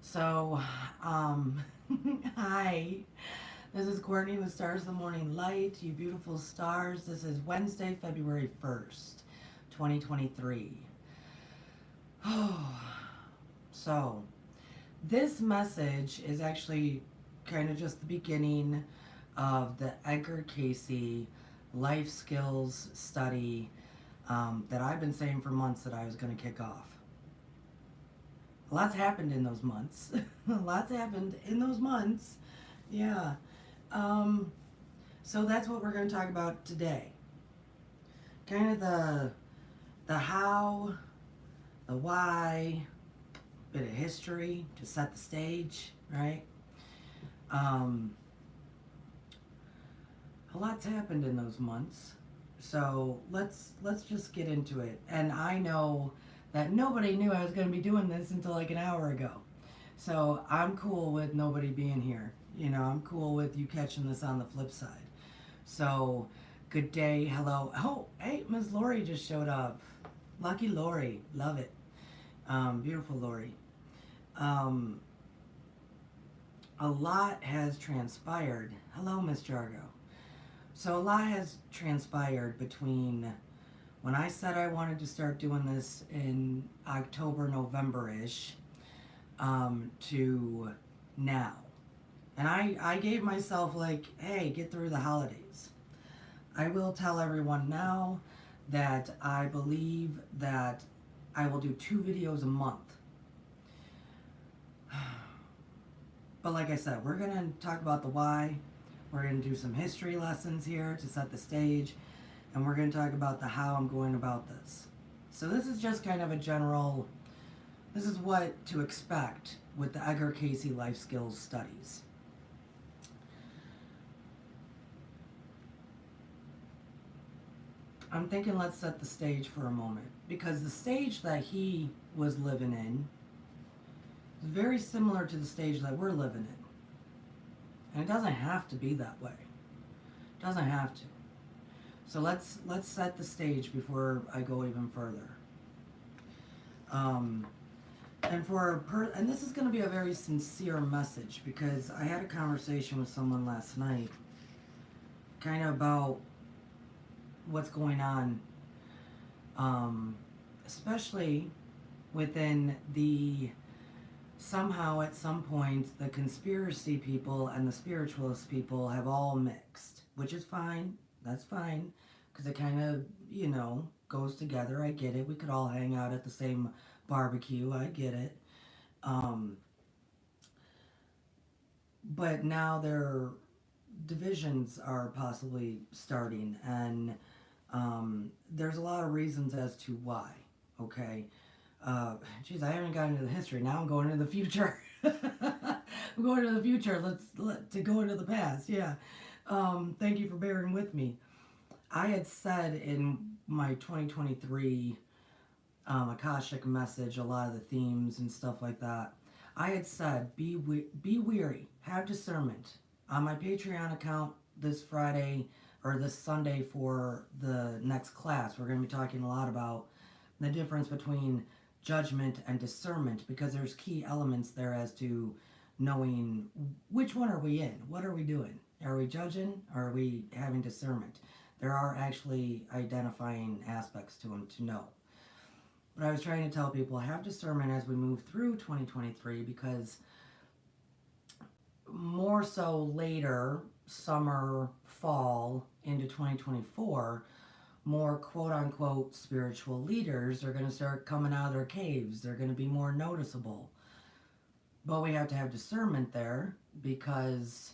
So, um, hi. This is Cortney with Stars of the Morning Light. You beautiful stars. This is Wednesday, February 1st, 2023. Oh, so this message is actually kind of just the beginning of the Edgar Cayce life skills study that I've been saying for months that I was going to kick off. Lots happened in those months. Lots happened in those months. Yeah. Um, so that's what we're going to talk about today. Kind of the how, the why, bit of history to set the stage, right? Um, a lot's happened in those months. So let's just get into it. And I know that nobody knew I was going to be doing this until like an hour ago. So I'm cool with nobody being here. I'm cool with you catching this on the flip side. So, good day, hello. Oh, hey, Miss Lori just showed up. Lucky Lori, love it. Beautiful Lori. Um, a lot has transpired. Hello, Miss Jargo. So, a lot has transpired between when I said I wanted to start doing this in October, November ish, to now. And I gave myself, like, hey, get through the holidays. I will tell everyone now that I believe that I will do 2 videos a month. But like I said, we're going to talk about the why. We're going to do some history lessons here to set the stage. And we're going to talk about the how I'm going about this. So this is just kind of a general, this is what to expect with the Edgar Cayce life skills studies. I'm thinking let's set the stage for a moment, because the stage that he was living in is very similar to the stage that we're living in. And it doesn't have to be that way. It doesn't have to. So let's set the stage before I go even further. And this is going to be a very sincere message, because I had a conversation with someone last night kind of about what's going on, especially within the, somehow at some point the conspiracy people and the spiritualist people have all mixed, which is fine. That's fine, because it kind of, goes together. I get it. We could all hang out at the same barbecue. I get it. But now their divisions are possibly starting, and there's a lot of reasons as to why. Okay. Geez, I haven't gotten into the history. Now I'm going into the future. I'm going to the future. To go into the past. Yeah. Thank you for bearing with me. I had said in my 2023 Akashic message, a lot of the themes and stuff like that. I had said, be weary, have discernment. On my Patreon account this Friday or this Sunday for the next class, we're going to be talking a lot about the difference between judgment and discernment, because there's key elements there as to knowing which one are we in, what are we doing, are we judging, or are we having discernment. There are actually identifying aspects to them to know. But I was trying to tell people, have discernment as we move through 2023, because more so later, summer, fall, into 2024, more quote-unquote spiritual leaders are going to start coming out of their caves. They're going to be more noticeable. But we have to have discernment there, because,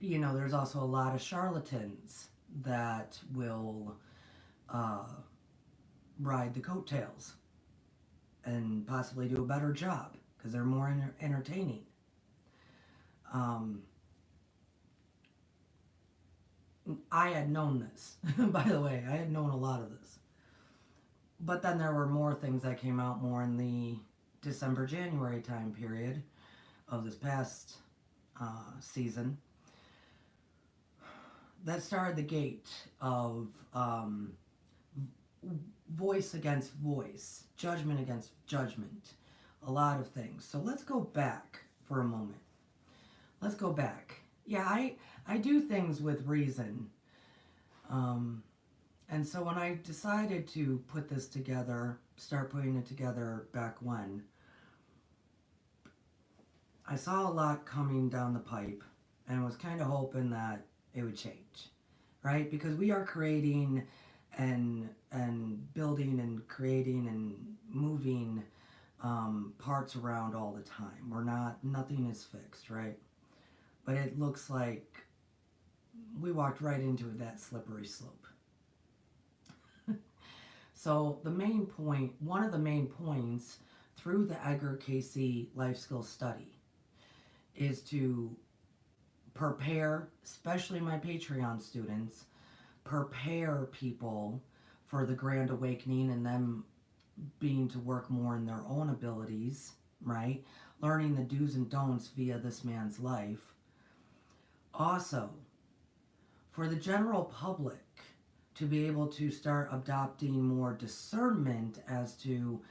there's also a lot of charlatans that will ride the coattails and possibly do a better job because they're more entertaining. I had known this, by the way. I had known a lot of this. But then there were more things that came out more in the December-January time period of this past season that started the gate of voice against voice, judgment against judgment, a lot of things. So let's go back for a moment. Let's go back. Yeah, I do things with reason. Um, and so when I decided to put this together, start putting it together back when, I saw a lot coming down the pipe and was kind of hoping that it would change, right? Because we are creating and building and creating and moving parts around all the time. We're not, nothing is fixed, right? But it looks like we walked right into that slippery slope. So the main point, one of the main points through the Edgar Cayce life skills study is to prepare, especially my Patreon students, prepare people for the grand awakening and them being to work more in their own abilities, right? Learning the do's and don'ts via this man's life. Also, for the general public to be able to start adopting more discernment as to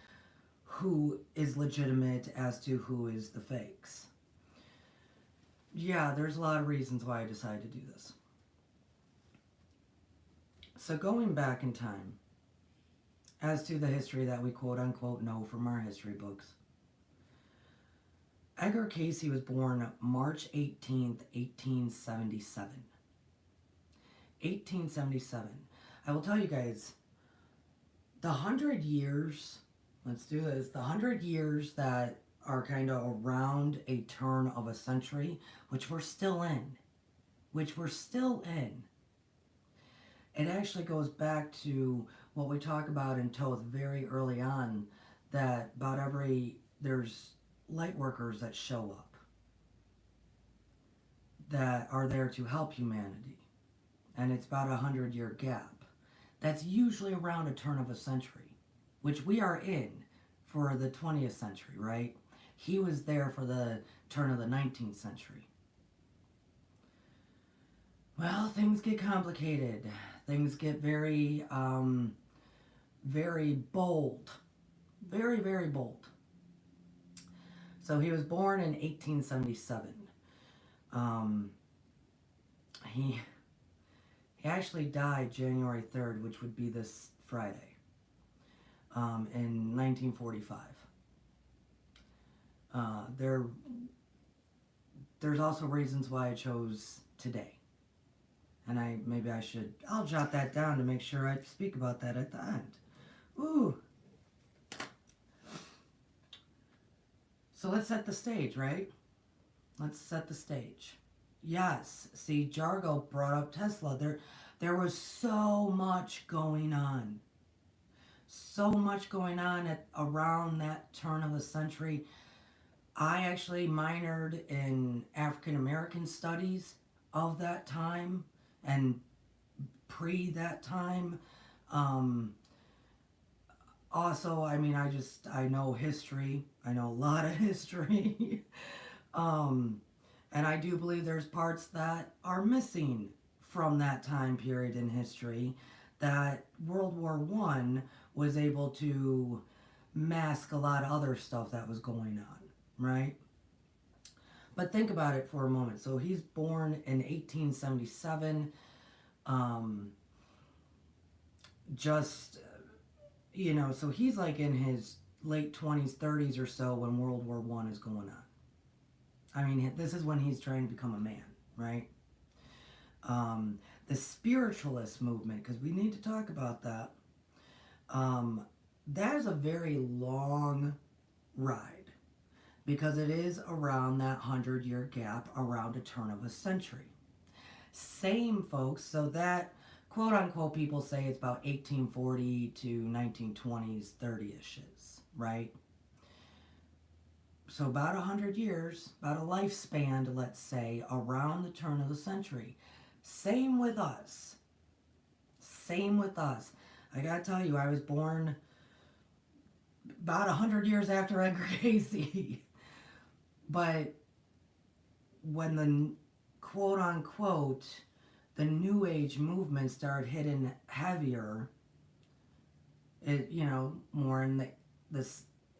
who is legitimate, as to who is the fakes. Yeah, there's a lot of reasons why I decided to do this. So going back in time, as to the history that we quote unquote know from our history books, Edgar Cayce was born March 18th, 1877. 1877. I will tell you guys, the 100 years, let's do this, the 100 years that are kind of around a turn of a century, which we're still in, it actually goes back to what we talk about in Toth very early on, that about there's light workers that show up that are there to help humanity. And it's about 100-year gap. That's usually around a turn of a century, which we are in for the 20th century, right? He was there for the turn of the 19th century. Well, things get complicated. Things get very, very bold. Very, very bold. So he was born in 1877. He actually died January 3rd, which would be this Friday, in 1945. There's also reasons why I chose today. And I'll jot that down to make sure I speak about that at the end. Ooh. So let's set the stage, right? Let's set the stage. Yes, see, Jargo brought up Tesla. There was so much going on. So much going on around that turn of the century. I actually minored in African American studies of that time and pre that time. Also, I mean, I know history. I know a lot of history. And I do believe there's parts that are missing from that time period in history that World War I was able to mask a lot of other stuff that was going on, right? But think about it for a moment. So he's born in 1877. So he's like in his late 20s, 30s or so when World War I is going on. I mean, this is when he's trying to become a man, right? The spiritualist movement, because we need to talk about that. That is a very long ride because it is around that 100-year gap, around a turn of a century. Same, folks. So that, quote unquote, people say it's about 1840 to 1920s, 30-ishes, right? So about 100 years, about a lifespan, let's say, around the turn of the century. Same with us. Same with us. I gotta tell you, I was born about 100 years after Edgar Cayce. But when the quote unquote, the New Age movement started hitting heavier, more in the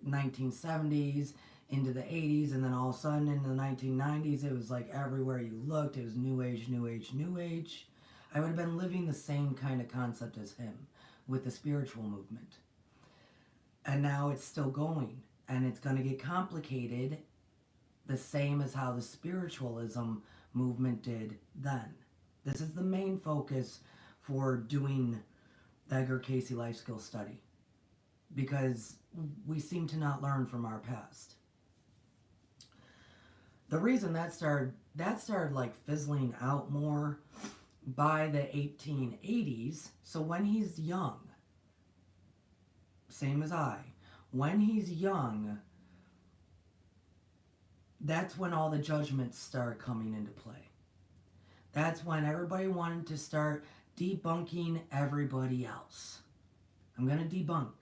1970s into the 80s, and then all of a sudden in the 1990s, it was like everywhere you looked, it was New Age, New Age, New Age. I would have been living the same kind of concept as him with the spiritual movement. And now it's still going, and it's going to get complicated the same as how the spiritualism movement did then. This is the main focus for doing the Edgar Cayce life skill study, because we seem to not learn from our past. The reason that started like fizzling out more by the 1880s. So when he's young, same as when he's young, that's when all the judgments start coming into play. That's when everybody wanted to start debunking everybody else. I'm going to debunk.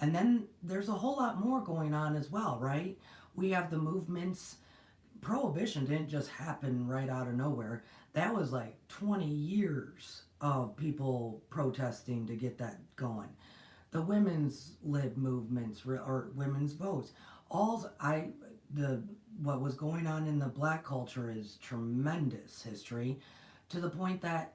And then there's a whole lot more going on as well, right? We have the movements. Prohibition didn't just happen right out of nowhere. That was like 20 years of people protesting to get that going. The women's lib movements or women's votes. What was going on in the black culture is tremendous history, to the point that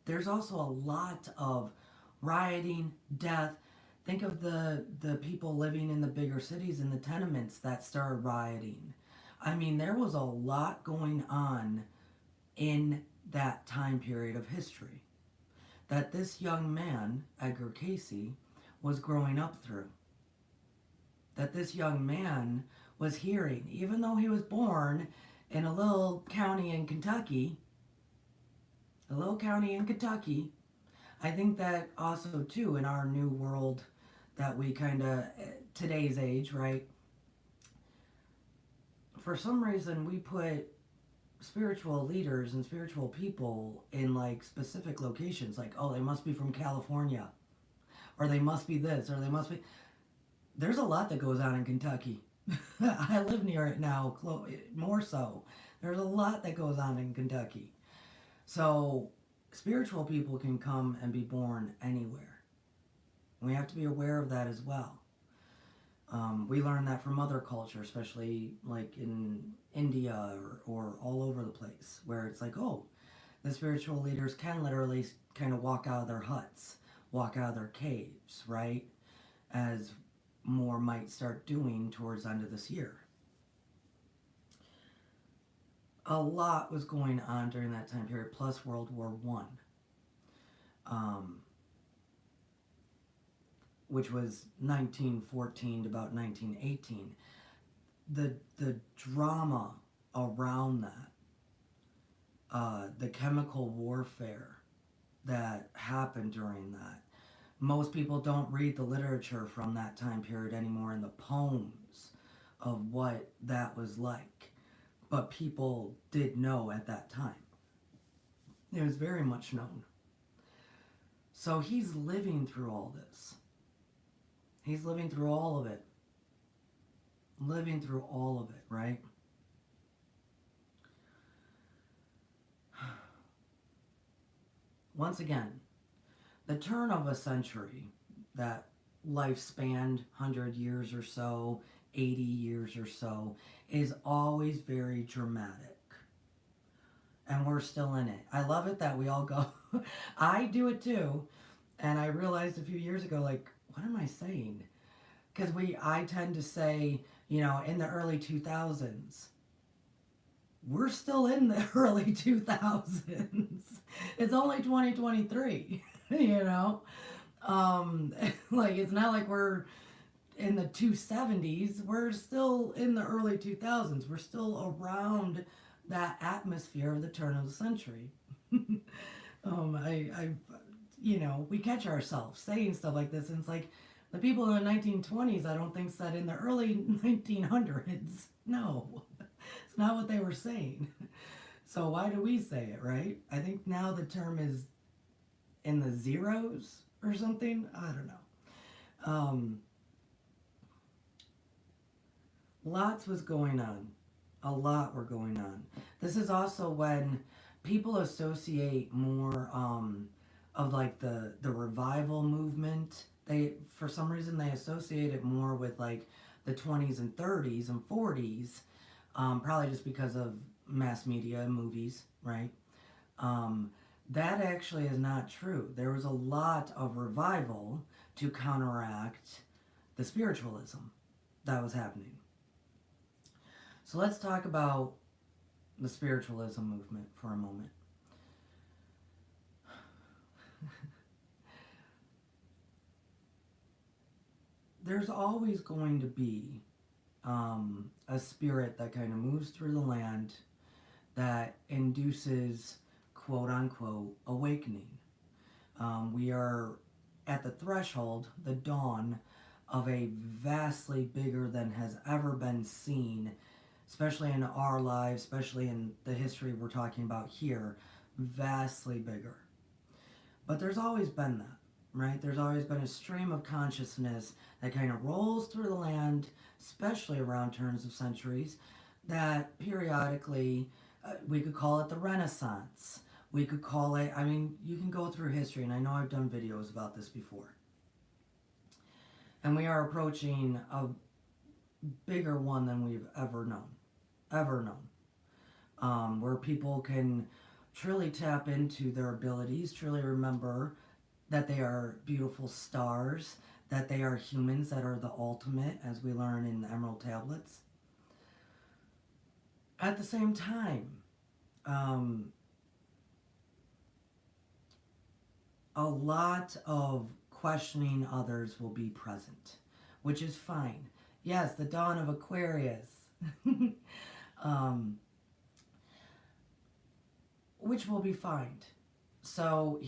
there's also a lot of rioting, death. Think of the people living in the bigger cities in the tenements that started rioting. I mean, there was a lot going on in that time period of history that this young man, Edgar Cayce, was growing up through. That this young man was hearing, even though he was born in a little county in Kentucky. I think that also, too, in our new world that we kind of, today's age, right? For some reason, we put spiritual leaders and spiritual people in like specific locations. Like, oh, they must be from California, or they must be this, or they must be. There's a lot that goes on in Kentucky. I live near it now, more so. There's a lot that goes on in Kentucky. So, spiritual people can come and be born anywhere. We have to be aware of that as well. We learn that from other cultures, especially like in India or all over the place, where it's like, oh, the spiritual leaders can literally kind of walk out of their huts, walk out of their caves, right? As more might start doing towards the end of this year. A lot was going on during that time period, plus World War One, which was 1914 to about 1918. The drama around that, the chemical warfare that happened during that. Most people don't read the literature from that time period anymore and the poems of what that was like. But people did know at that time. It was very much known. So he's living through all this. He's living through all of it. Living through all of it, right? Once again, the turn of a century, that lifespan, 100 years or so, 80 years or so, is always very dramatic. And we're still in it. I love it that we all go. I do it too. And I realized a few years ago, like, what am I saying? Because I tend to say, in the early 2000s. We're still in the early 2000s. It's only 2023, like, it's not like we're in the 270s. We're still in the early 2000s. We're still around that atmosphere of the turn of the century. We catch ourselves saying stuff like this, and it's like, the people in the 1920s, I don't think said in the early 1900s. No, it's not what they were saying. So why do we say it, right? I think now the term is in the zeros or something. I don't know. Lots was going on. A lot were going on. This is also when people associate more of like the revival movement. For some reason they associate it more with like the 20s and 30s and 40s, probably just because of mass media and movies, right? That actually is not true. There was a lot of revival to counteract the spiritualism that was happening. So let's talk about the spiritualism movement for a moment. There's always going to be a spirit that kind of moves through the land that induces, quote unquote, awakening. We are at the threshold, the dawn of a vastly bigger than has ever been seen, especially in our lives, especially in the history we're talking about here, vastly bigger. But there's always been that, right? There's always been a stream of consciousness that kind of rolls through the land, especially around turns of centuries, that periodically, we could call it the Renaissance. We could call it, I mean, you can go through history, and I know I've done videos about this before. And we are approaching a bigger one than we've ever known. Where people can truly tap into their abilities, truly remember that they are beautiful stars, that they are humans that are the ultimate, as we learn in the Emerald Tablets. At the same time, a lot of questioning others will be present, which is fine. Yes, the dawn of Aquarius. Which will be fine. So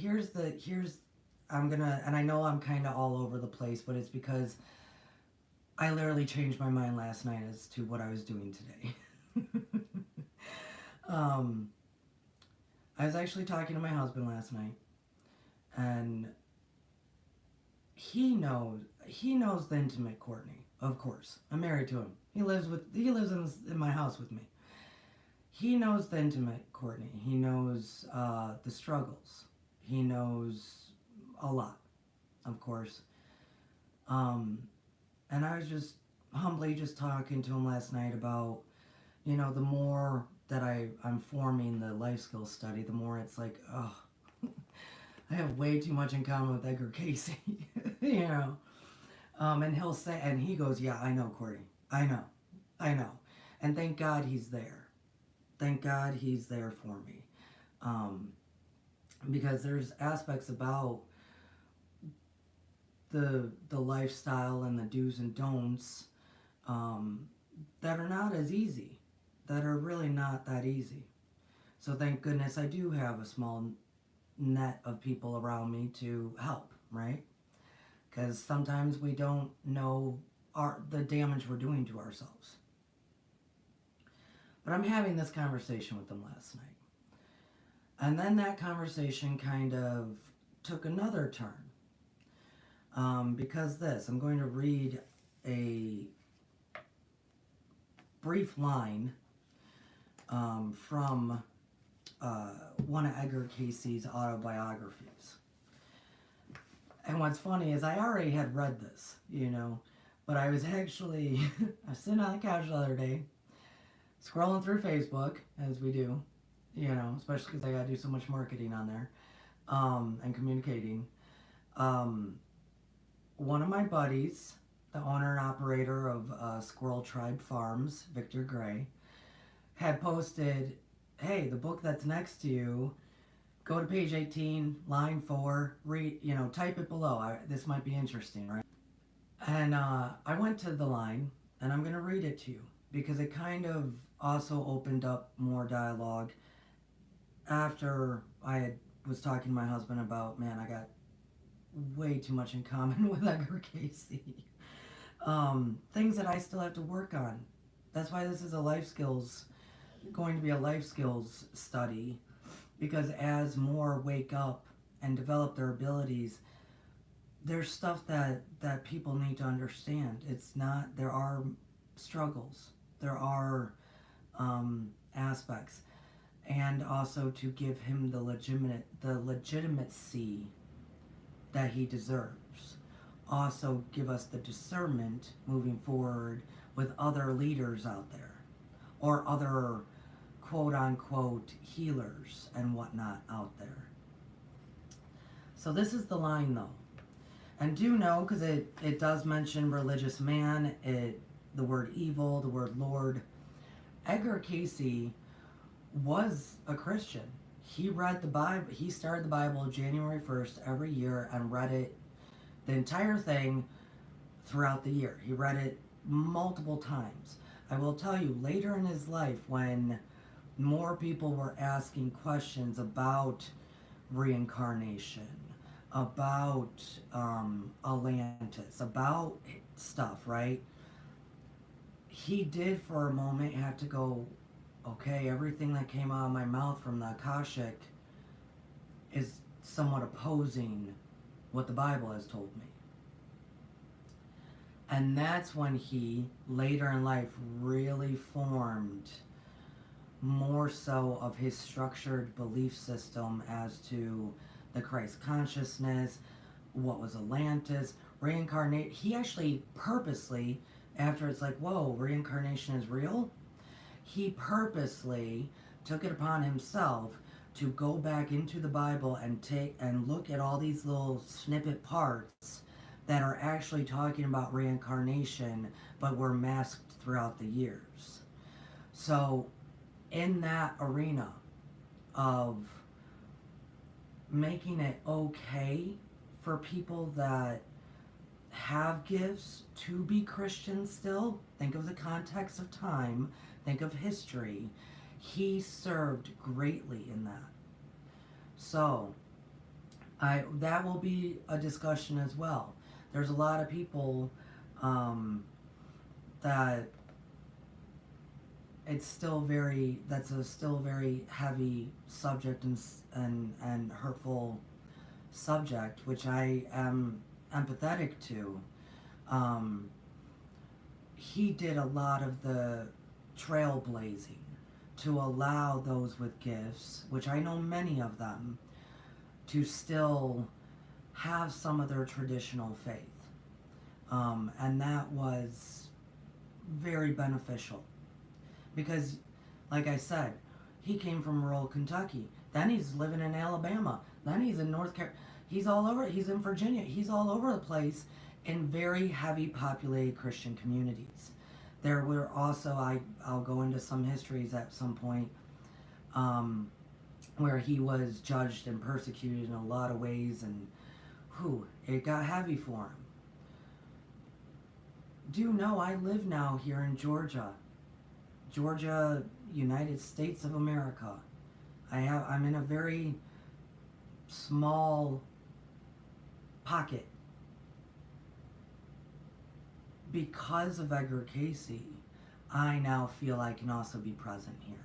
I'm gonna, and I know I'm kind of all over the place, but it's because I literally changed my mind last night as to what I was doing today. I was actually talking to my husband last night, and he knows the intimate Cortney. Of course, I'm married to him. He lives in my house with me. He knows the intimate Cortney. He knows the struggles. He knows a lot, of course. And I was just humbly just talking to him last night about, the more that I'm forming the life skills study, the more it's like, oh, I have way too much in common with Edgar Cayce, and he'll say, and he goes, yeah, I know, Corey. I know. And thank God he's there. Thank God he's there for me. Because there's aspects about the lifestyle and the do's and don'ts that are not as easy, that are really not that easy. So thank goodness I do have a small net of people around me to help, right? Because sometimes we don't know the damage we're doing to ourselves. But I'm having this conversation with them last night. And then that conversation kind of took another turn. Because I'm going to read a brief line from one of Edgar Cayce's autobiographies. And what's funny is I already had read this, but I was actually, I was sitting on the couch the other day, scrolling through Facebook, as we do, especially because I got to do so much marketing on there, and communicating. One of my buddies, the owner and operator of Squirrel Tribe Farms, Victor Gray, had posted, hey, the book that's next to you, go to page 18, line 4, read, type it below. This might be interesting, right? And I went to the line, and I'm going to read it to you, because it kind of also opened up more dialogue after I was talking to my husband about, man, I got way too much in common with Edgar Cayce. Things that I still have to work on. That's why this is going to be a life skills study, because as more wake up and develop their abilities, there's stuff that people need to understand. There are struggles, there are aspects, and also to give him the legitimacy that he deserves. also give us the discernment moving forward with other leaders out there or other quote unquote healers and whatnot out there. So this is the line though. And do know, because it does mention religious man, the word evil, the word Lord. Edgar Cayce was a Christian. He read the Bible. He started the Bible January 1st every year and read it, the entire thing, throughout the year. He read it multiple times. I will tell you, later in his life, when more people were asking questions about reincarnation, about Atlantis, about stuff, right? He did for a moment have to go, okay, everything that came out of my mouth from the Akashic is somewhat opposing what the Bible has told me. And that's when he, later in life, really formed more so of his structured belief system as to the Christ consciousness, what was Atlantis, reincarnate. He actually purposely, after it's like, whoa, reincarnation is real, he purposely took it upon himself to go back into the Bible and take and look at all these little snippet parts that are actually talking about reincarnation but were masked throughout the years. So in that arena of making it okay for people that have gifts to be Christian still, think of the context of time, think of history, he served greatly in that. So that will be a discussion as well. There's a lot of people that it's still that's a still very heavy subject and hurtful subject, which I am empathetic to. He did a lot of the trailblazing to allow those with gifts, which I know many of them, to still have some of their traditional faith. And that was very beneficial. Because, like I said, he came from rural Kentucky. Then he's living in Alabama. Then he's in North Carolina. He's all over. He's in Virginia. He's all over the place in very heavy populated Christian communities. There were also, I'll go into some histories at some point, where he was judged and persecuted in a lot of ways, and it got heavy for him. Do know I live now here in Georgia, United States of America. I'm in a very small pocket. Because of Edgar Cayce, I now feel I can also be present here.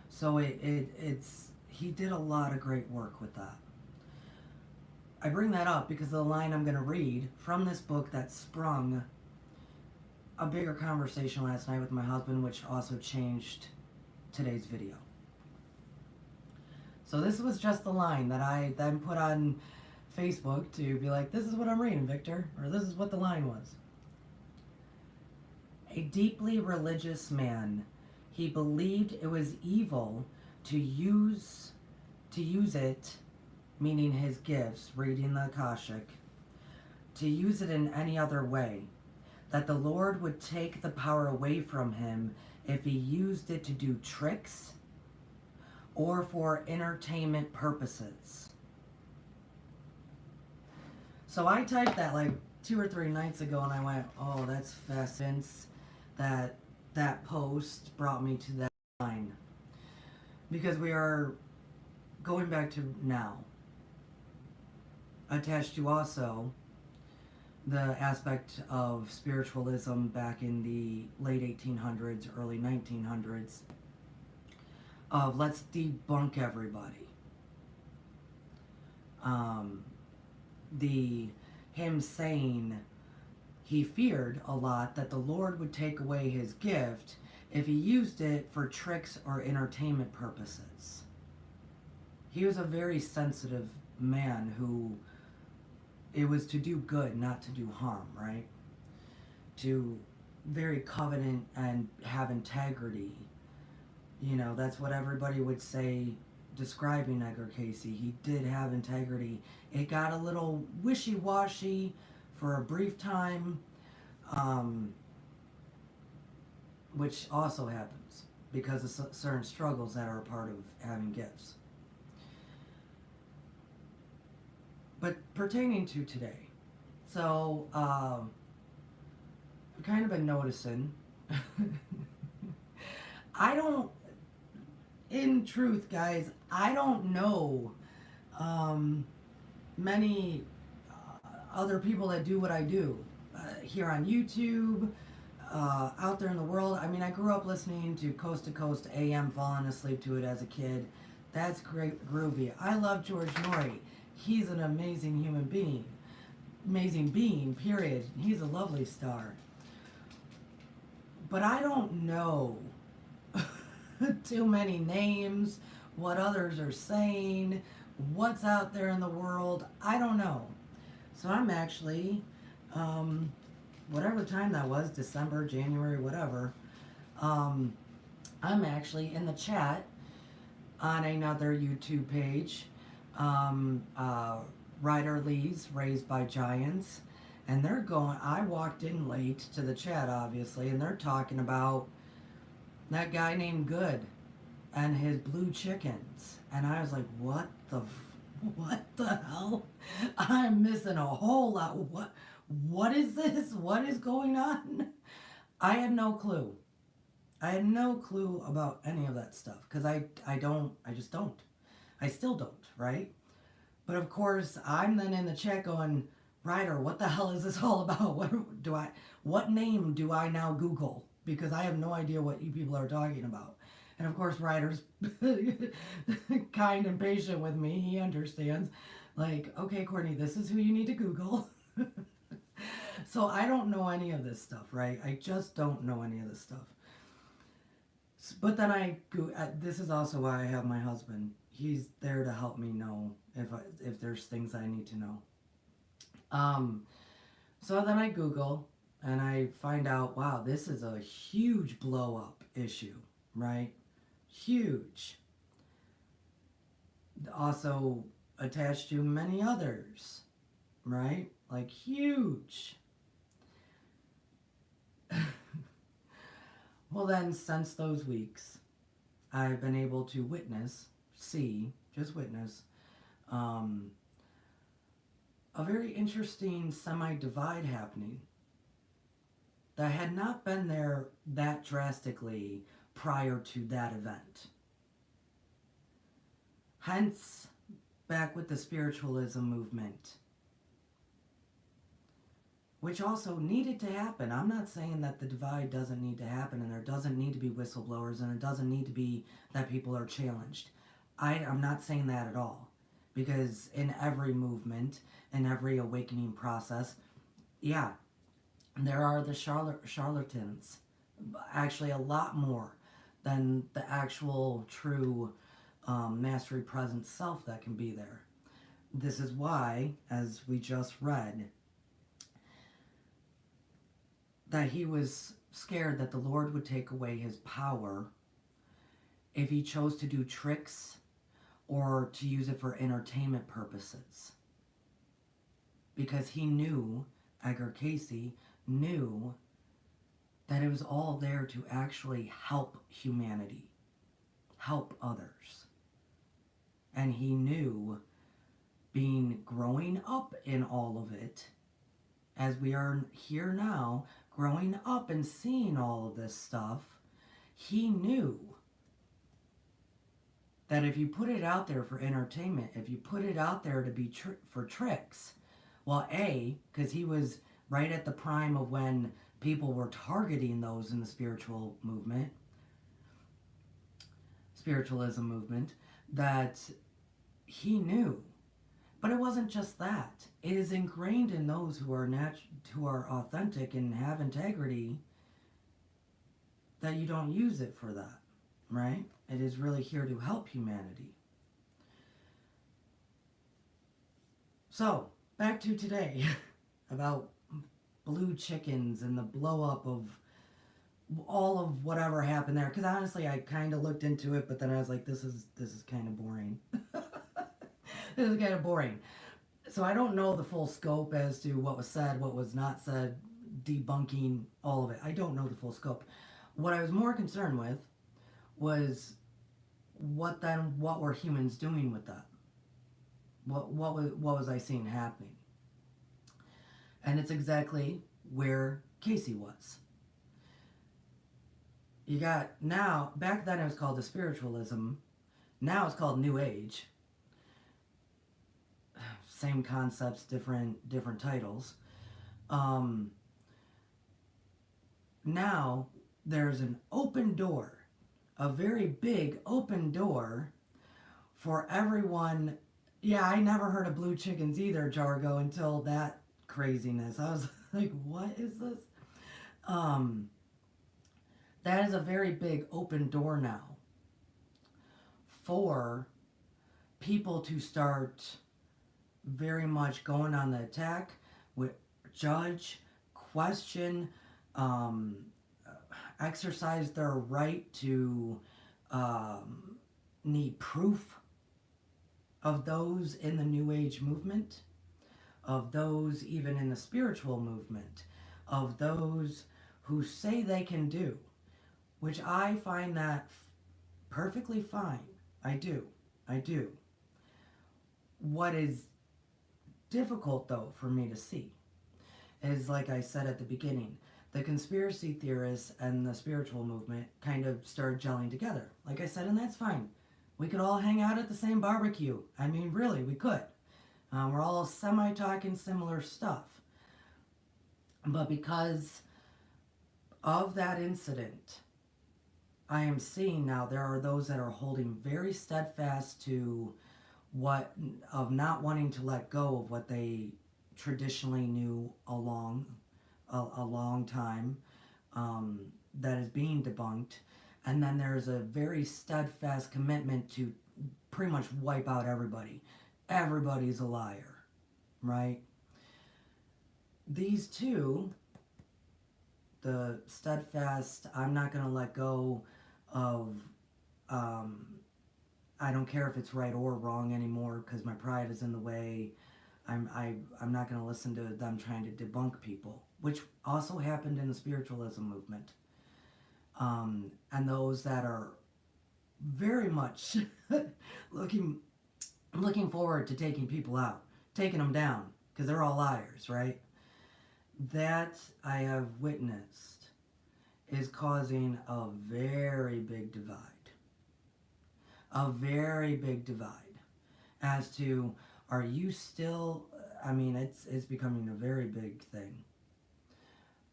So he did a lot of great work with that. I bring that up because the line I'm going to read from this book that sprung a bigger conversation last night with my husband, which also changed today's video. So this was just the line that I then put on Facebook to be like, this is what I'm reading, Victor, or this is what the line was. A deeply religious man, he believed it was evil to use it, meaning his gifts, reading the Akashic, to use it in any other way, that the Lord would take the power away from him if he used it to do tricks or for entertainment purposes. So I typed that like 2 or 3 nights ago, and I went, oh, that's fast. Since that post brought me to that line, because we are going back to now, attached to also the aspect of spiritualism back in the late 1800s, early 1900s, of let's debunk everybody. Him saying he feared a lot that the Lord would take away his gift if he used it for tricks or entertainment purposes. He was a very sensitive man who it was to do good, not to do harm, right? To very covenant and have integrity. You know, that's what everybody would say describing Edgar Cayce. He did have integrity. It got a little wishy-washy for a brief time, um, which also happens because of certain struggles that are a part of having gifts. But pertaining to today, so I've kind of been noticing. I don't, in truth, guys, I don't know many other people that do what I do here on YouTube, out there in the world. I mean, I grew up listening to Coast AM, falling asleep to it as a kid. That's great, groovy. I love George Norrie. He's an amazing human being. Amazing being, period. He's a lovely star. But I don't know too many names, what others are saying, what's out there in the world. I don't know. So I'm actually, whatever time that was, December, January, whatever, I'm actually in the chat on another YouTube page, Ryder Lee's Raised by Giants, and they're going, I walked in late to the chat, obviously, and they're talking about that guy named Good and his blue chickens. And I was like, what the hell? I'm missing a whole lot. What is this? What is going on? I had no clue. I had no clue about any of that stuff because I just don't. I still don't, right? But of course, I'm then in the chat going, Ryder, what the hell is this all about? What name do I now Google? Because I have no idea what you people are talking about. And of course, Ryder's kind and patient with me. He understands. Like, okay, Cortney, this is who you need to Google. So I don't know any of this stuff, right? I just don't know any of this stuff. But then this is also why I have my husband. He's there to help me know if there's things I need to know. So then I Google and I find out, wow, this is a huge blow up issue, right? Huge. Also attached to many others, right? Like huge. Well then, since those weeks, I've been able to witness, just witness, a very interesting semi-divide happening that had not been there that drastically prior to that event. Hence, back with the spiritualism movement, which also needed to happen. I'm not saying that the divide doesn't need to happen and there doesn't need to be whistleblowers and it doesn't need to be that people are challenged. I'm not saying that at all. Because in every movement, in every awakening process, yeah, there are the charlatans. Actually, a lot more than the actual true mastery present self that can be there. This is why, as we just read, that he was scared that the Lord would take away his power if he chose to do tricks or to use it for entertainment purposes. Because he knew, Edgar Cayce knew, that it was all there to actually help humanity, help others. And he knew, growing up in all of it, as we are here now, growing up and seeing all of this stuff, he knew that if you put it out there for entertainment, if you put it out there to be for tricks, well, because he was right at the prime of when people were targeting those in the spiritualism movement, that he knew. But it wasn't just that. It is ingrained in those who are authentic and have integrity that you don't use it for that, right? It is really here to help humanity. So, back to today about blue chickens and the blow up of all of whatever happened there. Because honestly, I kind of looked into it, but then I was like, this is kind of boring. This is kind of boring. So I don't know the full scope as to what was said, what was not said, debunking all of it. I don't know the full scope. What I was more concerned with was what were humans doing with that? What was I seeing happening? And it's exactly where Cayce was. You got now, back then it was called the spiritualism. Now it's called New Age. Same concepts, different titles. Now there's an open door, a very big open door for everyone. Yeah, I never heard of blue chickens either, Jargo, until that craziness. I was like, what is this? That is a very big open door now for people to start very much going on the attack with judge, question, exercise their right to need proof of those in the New Age movement, of those even in the spiritual movement, of those who say they can do, which I find that perfectly fine. I do. What is difficult, though, for me to see is, like I said at the beginning, the conspiracy theorists and the spiritual movement kind of started gelling together. Like I said, and that's fine. We could all hang out at the same barbecue. I mean, really, we could. We're all semi-talking similar stuff. But because of that incident, I am seeing now there are those that are holding very steadfast to of not wanting to let go of what they traditionally knew a long time, that is being debunked. And then there's a very steadfast commitment to pretty much wipe out everybody. Everybody's a liar, right? These two, the steadfast, I'm not going to let go of, I don't care if it's right or wrong anymore because my pride is in the way. I'm not going to listen to them trying to debunk people, which also happened in the spiritualism movement. And those that are very much looking forward to taking people out, taking them down, because they're all liars, right? That I have witnessed is causing a very big divide. A very big divide as to, are you still, I mean, it's becoming a very big thing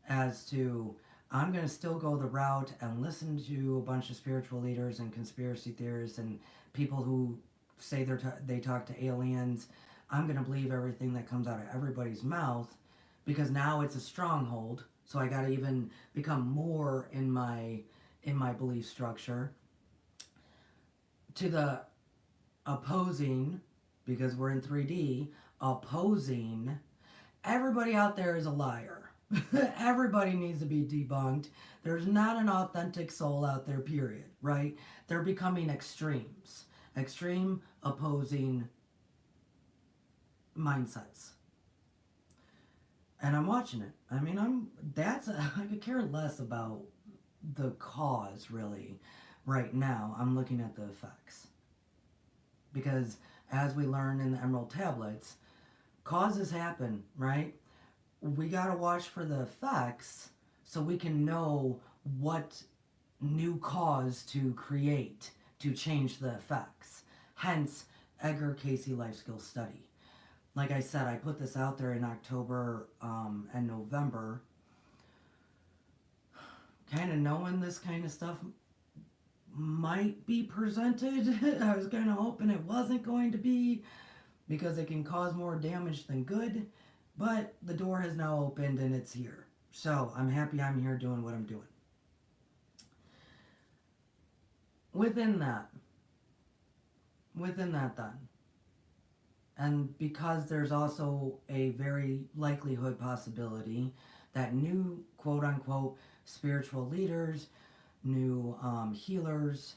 as to, I'm going to still go the route and listen to a bunch of spiritual leaders and conspiracy theorists and people who say they talk to aliens. I'm going to believe everything that comes out of everybody's mouth because now it's a stronghold. So I got to even become more in my belief structure. To the opposing, because we're in 3D, opposing, everybody out there is a liar. Everybody needs to be debunked. There's not an authentic soul out there, period, right? They're becoming extremes. Extreme opposing mindsets. And I'm watching it. I mean, I could care less about the cause, really, right now. I'm looking at the effects. Because as we learn in the Emerald Tablets, causes happen, right? We got to watch for the effects so we can know what new cause to create to change the effects. Hence, Edgar Cayce Life Skills Study. Like I said, I put this out there in October and November, kind of knowing this kind of stuff might be presented. I was kind of hoping it wasn't going to be because it can cause more damage than good. But the door has now opened and it's here. So I'm happy I'm here doing what I'm doing. Within that then, And because there's also a very likelihood possibility that new quote unquote spiritual leaders, new healers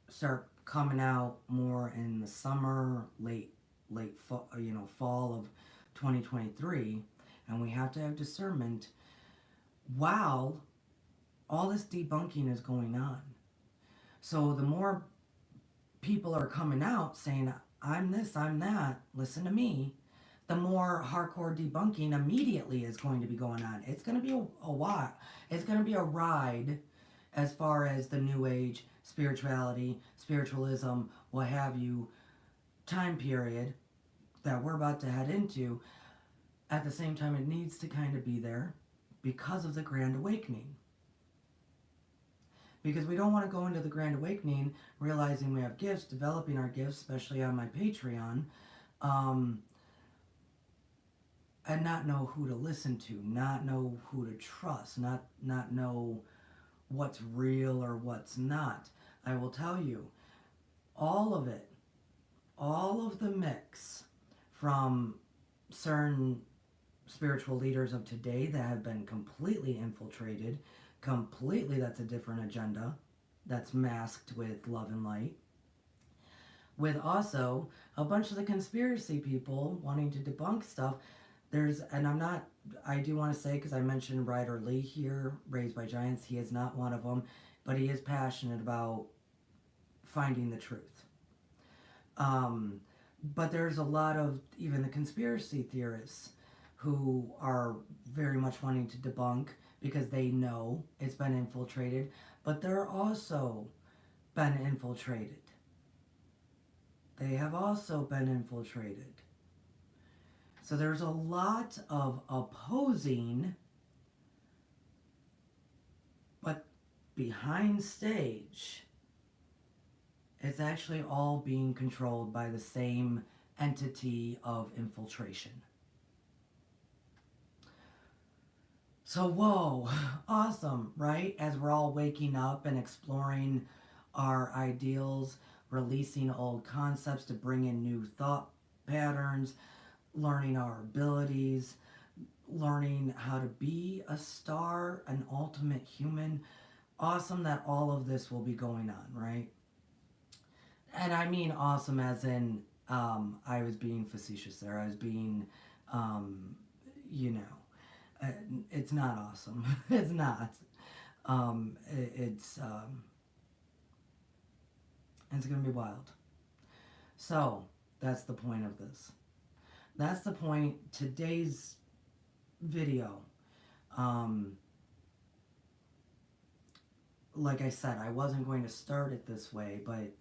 start coming out more in the summer, late fall, fall of 2023, and we have to have discernment while all this debunking is going on. So the more people are coming out saying, I'm this, I'm that, listen to me, the more hardcore debunking immediately is going to be going on. It's going to be a while. It's going to be a ride as far as the New Age, spirituality, spiritualism, what have you, time period that we're about to head into. At the same time, it needs to kind of be there because of the Grand Awakening. Because we don't want to go into the Grand Awakening realizing we have gifts, developing our gifts, especially on my Patreon, and not know who to listen to, not know who to trust, not know what's real or what's not. I will tell you, all of it, all of the mix from certain spiritual leaders of today that have been completely infiltrated, completely that's a different agenda that's masked with love and light, with also a bunch of the conspiracy people wanting to debunk stuff. I do want to say, because I mentioned Ryder Lee here, Raised by Giants, he is not one of them, but he is passionate about finding the truth. But there's a lot of even the conspiracy theorists who are very much wanting to debunk because they know it's been infiltrated, but they're also been infiltrated. They have also been infiltrated. So there's a lot of opposing, but behind stage, it's actually all being controlled by the same entity of infiltration. So, whoa, awesome, right? As we're all waking up and exploring our ideals, releasing old concepts to bring in new thought patterns, learning our abilities, learning how to be a star, an ultimate human. Awesome that all of this will be going on, right? And I mean awesome as in, I was being facetious there. I was being, it's not awesome. It's not. It's going to be wild. So, that's the point of this. That's the point. Today's video, like I said, I wasn't going to start it this way, but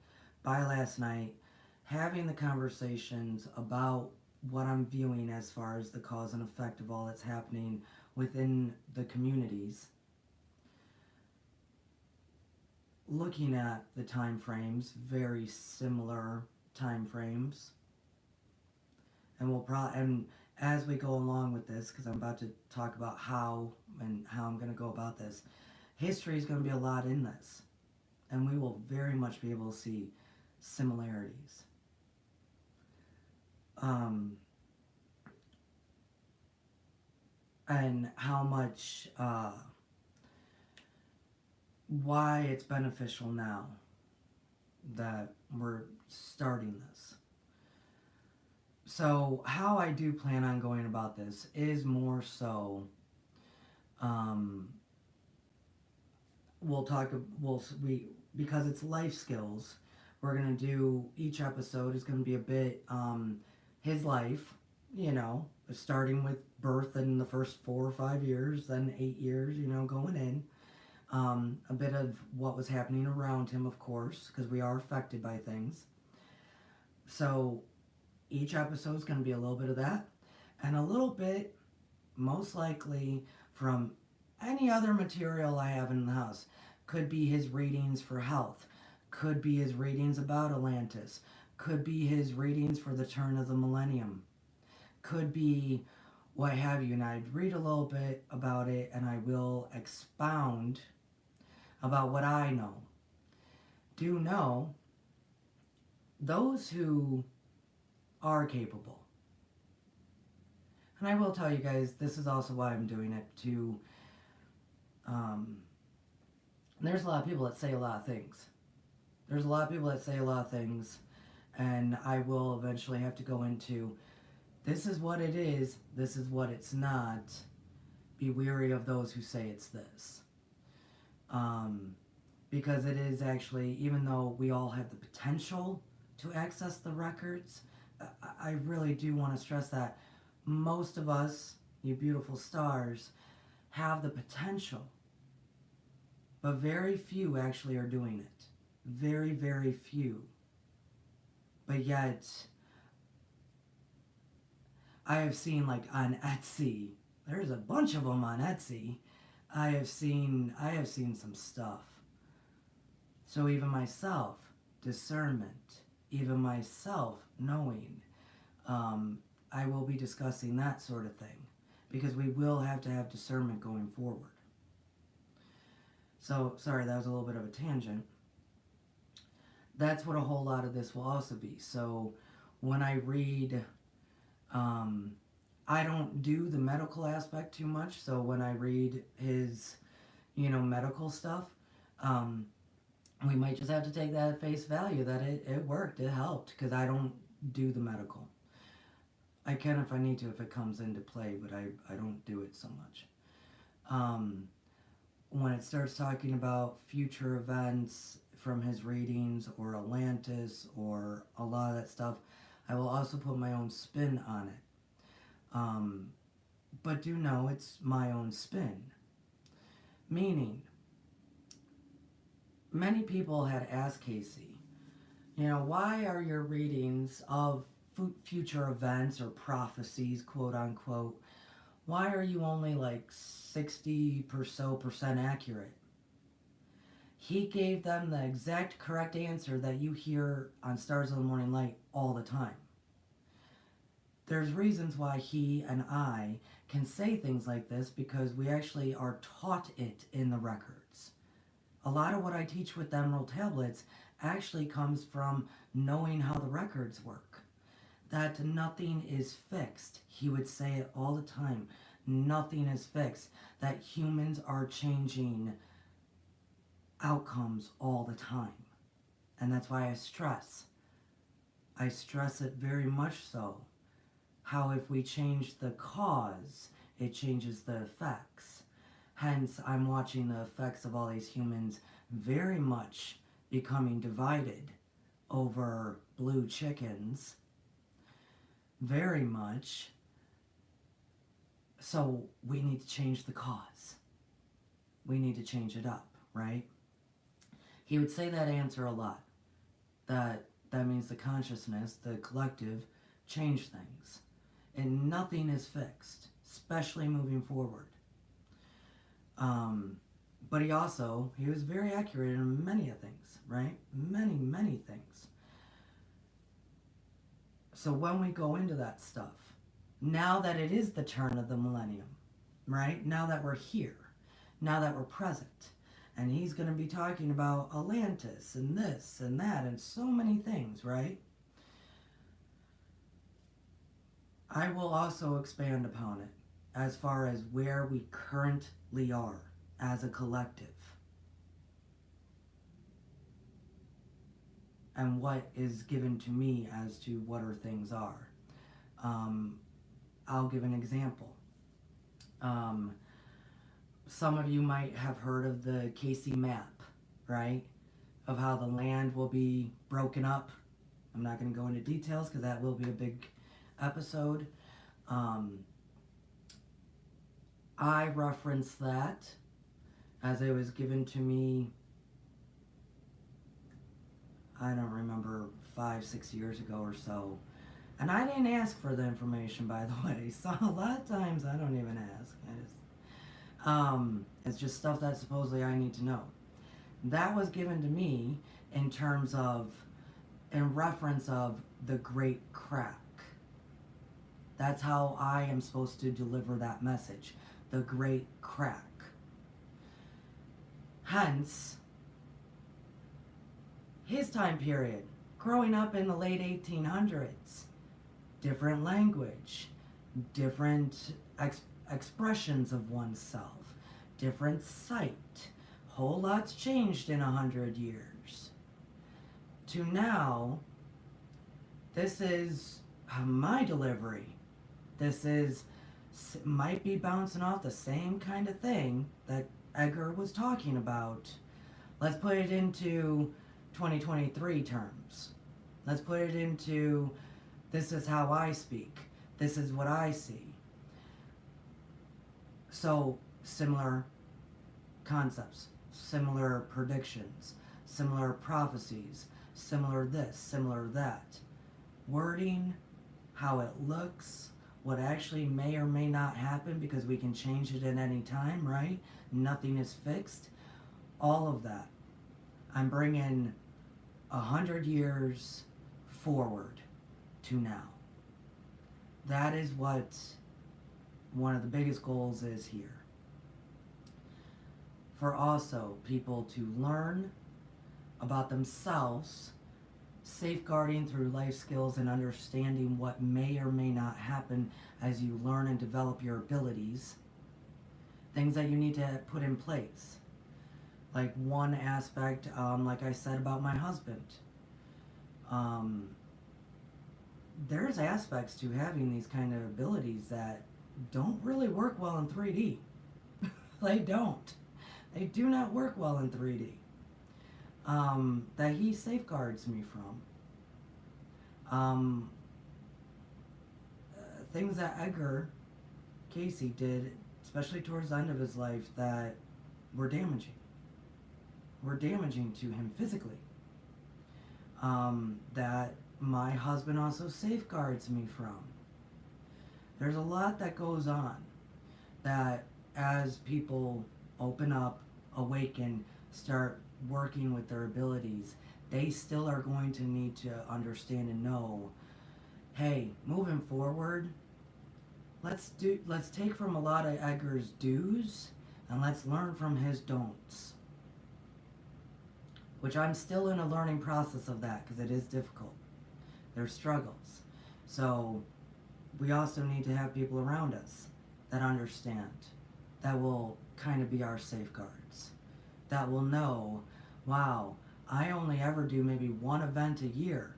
by last night, having the conversations about what I'm viewing as far as the cause and effect of all that's happening within the communities, looking at the time frames, very similar time frames, and as we go along with this, because I'm about to talk about how I'm going to go about this, history is going to be a lot in this, and we will very much be able to see similarities. And how much, why it's beneficial now that we're starting this. So how I do plan on going about this is more so, because it's life skills, we're going to do, each episode is going to be a bit, his life, starting with birth in the first 4 or 5 years, then 8 years, going in. A bit of what was happening around him, of course, because we are affected by things. So each episode is going to be a little bit of that, and a little bit, most likely, from any other material I have in the house. Could be his readings for health, could be his readings about Atlantis, could be his readings for the turn of the millennium, could be what have you, and I'd read a little bit about it, and I will expound about what I know. Do know, those who are capable. And I will tell you guys, this is also why I'm doing it, to, there's a lot of people that say a lot of things. There's a lot of people that say a lot of things, and I will eventually have to go into, this is what it is, this is what it's not. Be wary of those who say it's this. Because it is actually, even though we all have the potential to access the records, I really do want to stress that most of us, you beautiful stars, have the potential, but very few actually are doing it. Very, very few. But yet, I have seen, like, on Etsy, there's a bunch of them on Etsy. I have seen some stuff. So even myself, discernment, even myself knowing, I will be discussing that sort of thing, because we will have to have discernment going forward. So, sorry, that was a little bit of a tangent. That's what a whole lot of this will also be. So, when I read, I don't do the medical aspect too much, so when I read his, medical stuff, we might just have to take that at face value, that it worked, it helped, because I don't do the medical. I can if I need to, if it comes into play, but I don't do it so much. When it starts talking about future events from his readings, or Atlantis, or a lot of that stuff, I will also put my own spin on it. But do know it's my own spin. Meaning, many people had asked Cayce, why are your readings of future events or prophecies, quote unquote, why are you only like 60% accurate? He gave them the exact correct answer that you hear on Stars of the Morning Light all the time. There's reasons why he and I can say things like this, because we actually are taught it in the records. A lot of what I teach with the Emerald Tablets actually comes from knowing how the records work. That nothing is fixed. He would say it all the time. Nothing is fixed. That humans are changing outcomes all the time. And that's why I stress it very much so. How if we change the cause, it changes the effects. Hence, I'm watching the effects of all these humans very much becoming divided over blue chickens. Very much. So we need to change the cause. We need to change it up, right? He would say that answer a lot. That means the consciousness, the collective, change things. And nothing is fixed, especially moving forward. But he was very accurate in many things, right? Many, many things. So when we go into that stuff, now that it is the turn of the millennium, right? Now that we're here, now that we're present, and he's going to be talking about Atlantis and this and that and so many things, right? I will also expand upon it as far as where we currently are as a collective and what is given to me as to what our things are. I'll give an example. Some of you might have heard of the Cayce map, right? Of how the land will be broken up. I'm not going to go into details because that will be a big episode. I referenced that as it was given to me, I don't remember, 5-6 years ago or so. And I didn't ask for the information, by the way. So a lot of times I don't even ask. It's just stuff that supposedly I need to know. That was given to me in reference of the Great Crack. That's how I am supposed to deliver that message. The Great Crack. Hence, his time period, growing up in the late 1800s, different language, different expressions of oneself, different sight. Whole lot's changed in 100 years. To now, this is my delivery. This is, might be bouncing off the same kind of thing that Edgar was talking about. Let's put it into 2023 terms. Let's put it into, this is how I speak. This is what I see. So, similar concepts, similar predictions, similar prophecies, similar this, similar that. Wording, how it looks, what actually may or may not happen because we can change it at any time, right? Nothing is fixed. All of that. I'm bringing 100 years forward to now. That is what one of the biggest goals is here. For also people to learn about themselves, safeguarding through life skills and understanding what may or may not happen as you learn and develop your abilities, things that you need to put in place. Like one aspect, like I said about my husband, there's aspects to having these kind of abilities that don't really work well in 3D. They don't. They do not work well in 3D. That he safeguards me from. Things that Edgar Cayce did, especially towards the end of his life, that were damaging. Were damaging to him physically. That my husband also safeguards me from. There's a lot that goes on that as people open up, awaken, start working with their abilities, they still are going to need to understand and know, hey, moving forward, let's take from a lot of Edgar's do's and let's learn from his don'ts. Which I'm still in a learning process of that because it is difficult. There's struggles. So we also need to have people around us that understand, that will kind of be our safeguards, that will know, wow, I only ever do maybe one event a year,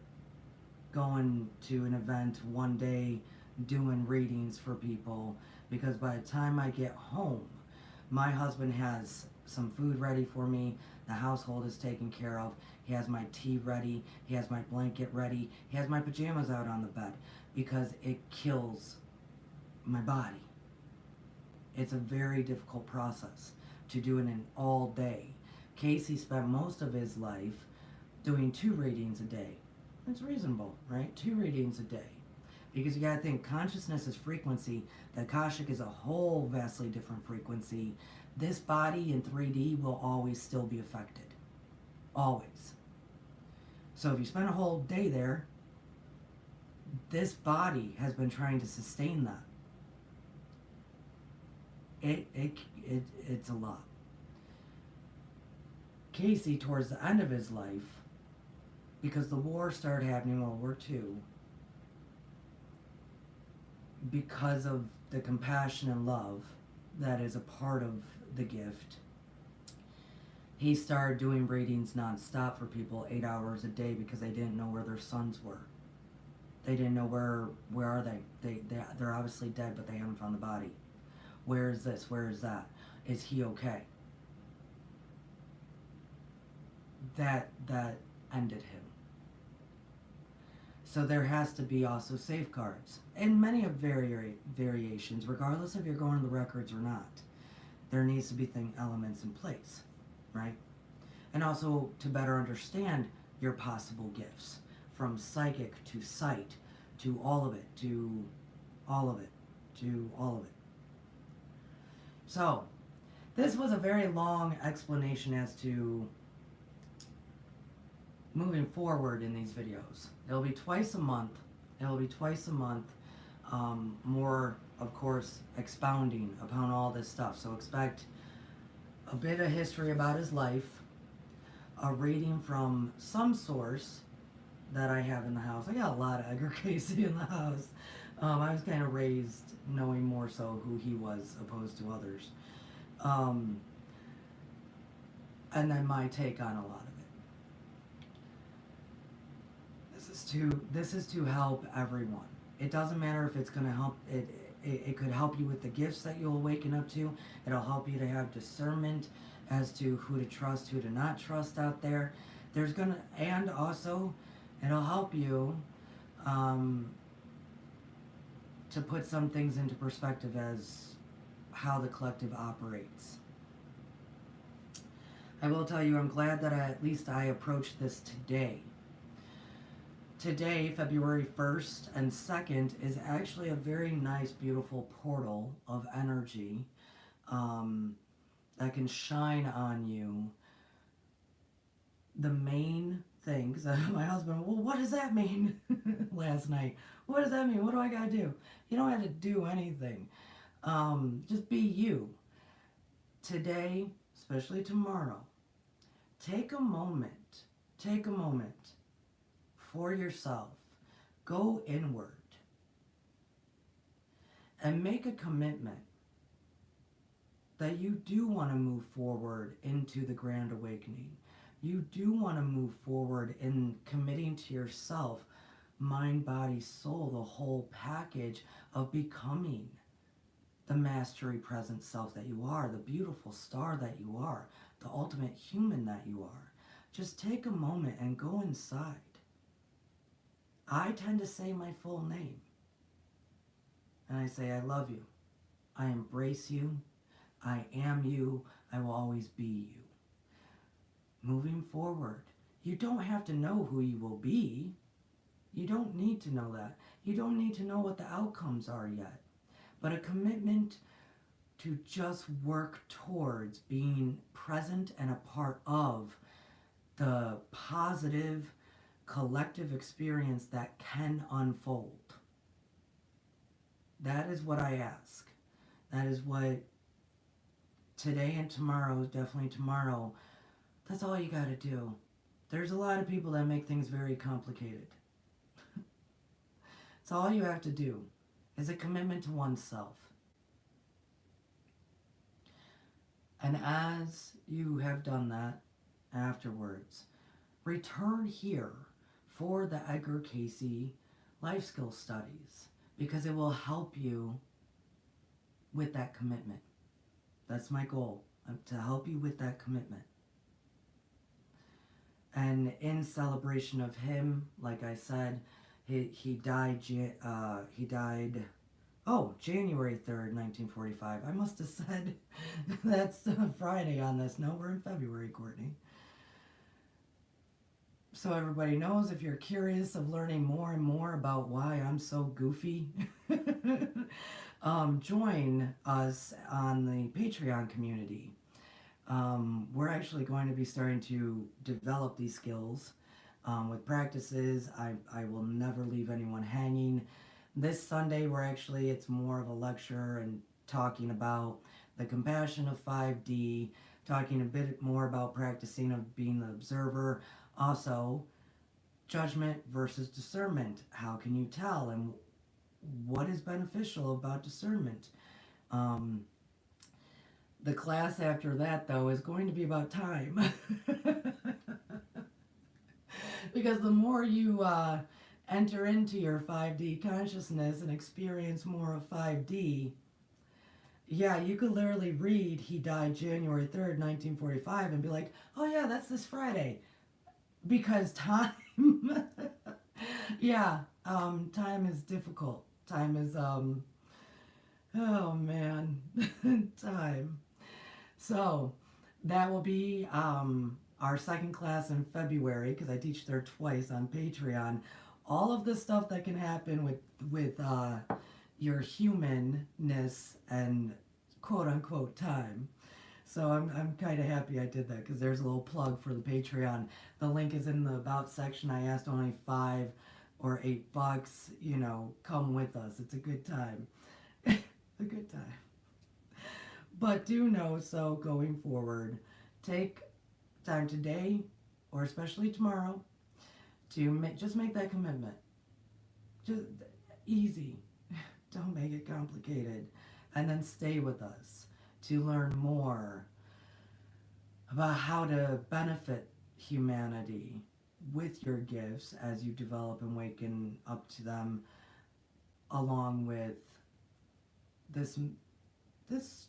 going to an event one day, doing readings for people, because by the time I get home, my husband has some food ready for me, the household is taken care of, he has my tea ready, he has my blanket ready, he has my pajamas out on the bed, because it kills my body. It's a very difficult process to do it in all day. Cayce spent most of his life doing 2 readings a day. It's reasonable, right? 2 readings a day. Because you gotta think, consciousness is frequency, the Akashic is a whole vastly different frequency. This body in 3D will always still be affected. Always. So if you spend a whole day there, this body has been trying to sustain that. It's a lot. Cayce, towards the end of his life, because the war started happening, World War II, because of the compassion and love that is a part of the gift, he started doing readings non-stop for people 8 hours a day because they didn't know where their sons were. They didn't know where are they? They're obviously dead, but they haven't found the body. Where is this? Where is that? Is he okay? That ended him. So there has to be also safeguards. And many of variations, regardless if you're going to the records or not, there needs to be elements in place, right? And also to better understand your possible gifts, from psychic to sight, to all of it, to all of it, to all of it. So, this was a very long explanation as to moving forward in these videos. It'll be twice a month. More, of course, expounding upon all this stuff. So expect a bit of history about his life, a reading from some source that I have in the house. I got a lot of Edgar Cayce in the house. I was kind of raised knowing more so who he was opposed to others. Um, and then my take on a lot of it. This is to help everyone. It doesn't matter if it's going to help it could help you with the gifts that you'll awaken up to. It'll help you to have discernment as to who to trust, who to not trust out there. And also it'll help you to put some things into perspective as how the collective operates. I will tell you, I'm glad that at least I approached this today. Today, February 1st and 2nd, is actually a very nice, beautiful portal of energy that can shine on you. The main things, my husband, well, what does that mean? Last night. What does that mean? What do I gotta do? You don't have to do anything. Just be you. Today, especially tomorrow, take a moment for yourself. Go inward and make a commitment that you do want to move forward into the Grand Awakening. You do want to move forward in committing to yourself, mind, body, soul, the whole package of becoming the mastery present self that you are, the beautiful star that you are, the ultimate human that you are. Just take a moment and go inside. I tend to say my full name. And I say, I love you. I embrace you. I am you. I will always be you. Moving forward, you don't have to know who you will be. You don't need to know that. You don't need to know what the outcomes are yet. But a commitment to just work towards being present and a part of the positive collective experience that can unfold. That is what I ask. That is what today and tomorrow, definitely tomorrow, that's all you got to do. There's a lot of people that make things very complicated. It's all you have to do is a commitment to oneself. And as you have done that afterwards, return here for the Edgar Cayce Life Skill Studies, because it will help you with that commitment. That's my goal, to help you with that commitment. And in celebration of him, like I said, he died January 3rd, 1945. I must have said that's Friday on this. No, we're in February, Cortney. So everybody knows, if you're curious of learning more and more about why I'm so goofy, join us on the Patreon community. We're actually going to be starting to develop these skills with practices. I will never leave anyone hanging. This Sunday, it's more of a lecture and talking about the compassion of 5D, talking a bit more about practicing of being the observer. Also, judgment versus discernment. How can you tell, and what is beneficial about discernment? The class after that, though, is going to be about time. Because the more you enter into your 5D consciousness and experience more of 5D, yeah, you could literally read he died January 3rd, 1945 and be like, oh yeah, that's this Friday. Because time, yeah, time is difficult. Time is, oh man, time. So that will be our second class in February, because I teach there twice on Patreon. All of the stuff that can happen with your humanness and quote unquote time. So I'm kind of happy I did that, because there's a little plug for the Patreon. The link is in the About section. I asked only $5 or $8. You know, come with us. It's a good time. A good time. But do know, so going forward, take time today, or especially tomorrow, to just make that commitment. Just easy. Don't make it complicated. And then stay with us to learn more about how to benefit humanity with your gifts as you develop and waken up to them, along with this this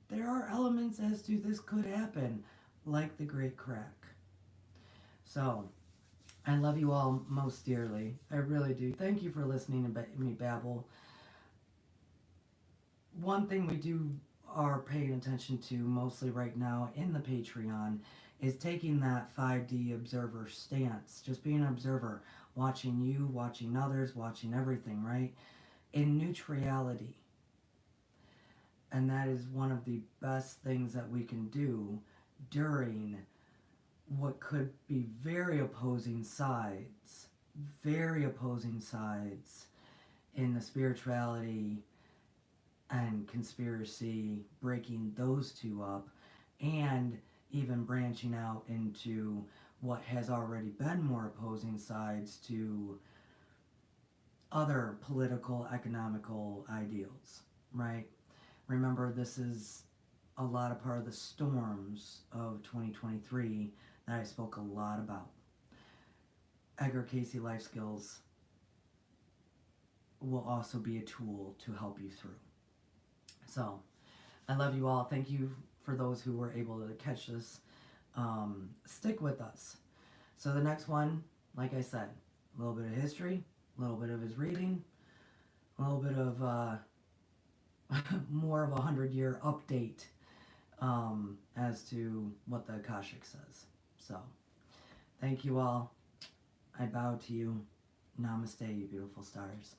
there are elements as to this could happen, like the great crack. So I love you all most dearly. I really do. Thank you for listening to me babble. One thing we do are paying attention to mostly right now in the Patreon is taking that 5D observer stance. Just being an observer, watching you, watching others, watching everything, right? In neutrality. And that is one of the best things that we can do during what could be very opposing sides in the spirituality and conspiracy, breaking those two up, and even branching out into what has already been more opposing sides to other political, economical ideals, right? Remember, this is a lot of part of the storms of 2023 that I spoke a lot about. Edgar Cayce life skills will also be a tool to help you through. So, I love you all. Thank you for those who were able to catch this. Stick with us. So the next one, like I said, a little bit of history, a little bit of his reading, a little bit of more of a 100-year update as to what the Akashic says. So, thank you all. I bow to you. Namaste, you beautiful stars.